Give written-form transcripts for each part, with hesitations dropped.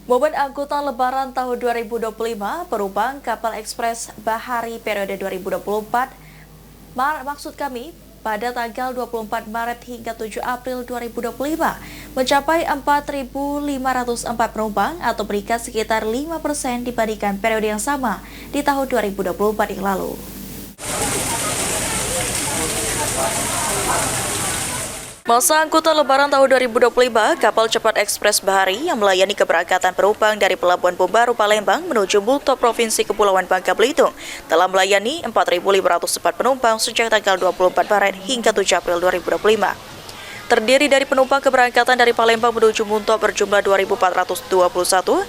Momen angkutan Lebaran tahun 2025, perubahan kapal ekspres Bahari periode 2024, pada tanggal 24 Maret hingga 7 April 2025, mencapai 4.504 penumpang atau meningkat sekitar 5% dibandingkan periode yang sama di tahun 2024 yang lalu. Masa angkutan Lebaran tahun 2025, kapal cepat ekspres Bahari yang melayani keberangkatan penumpang dari Pelabuhan Bombaru Palembang menuju Multo Provinsi Kepulauan Bangka Belitung telah melayani 4.504 penumpang sejak tanggal 24 Maret hingga 7 April 2025. Terdiri dari penumpang keberangkatan dari Palembang menuju Multo berjumlah 2.421,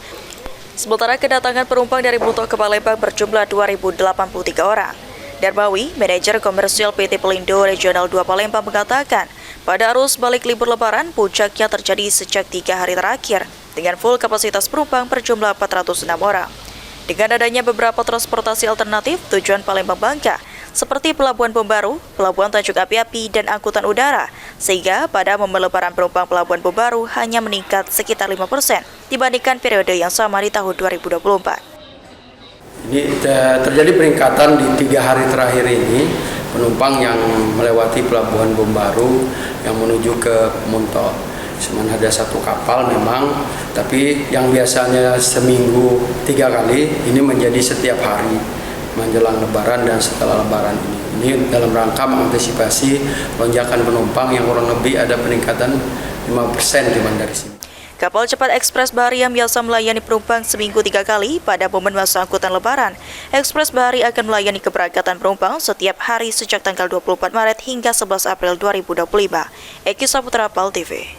sementara kedatangan penumpang dari Multo ke Palembang berjumlah 2.083 orang. Darmawi, manajer komersial PT Pelindo Regional 2 Palembang mengatakan, pada arus balik libur Lebaran, puncaknya terjadi sejak 3 hari terakhir, dengan full kapasitas penumpang berjumlah 406 orang. Dengan adanya beberapa transportasi alternatif tujuan Palembang-Bangka, seperti Pelabuhan Bombaru, Pelabuhan Tanjung Api-Api, dan angkutan udara, sehingga pada momen Lebaran penumpang Pelabuhan Bombaru hanya meningkat sekitar 5% dibandingkan periode yang sama di tahun 2024. Ini terjadi peningkatan di 3 hari terakhir ini, penumpang yang melewati Pelabuhan Bombaru yang menuju ke Multo. Cuman ada 1 kapal memang, tapi yang biasanya seminggu 3 kali, ini menjadi setiap hari menjelang Lebaran dan setelah Lebaran ini. Ini dalam rangka mengantisipasi lonjakan penumpang yang kurang lebih ada peningkatan 5% dibanding dari sini. Kapal cepat ekspres Bahari yang biasa melayani penumpang seminggu 3 kali pada momen masa angkutan Lebaran, Ekspres Bahari akan melayani keberangkatan penumpang setiap hari sejak tanggal 24 Maret hingga 11 April 2025. Eki Saputra, PAL TV.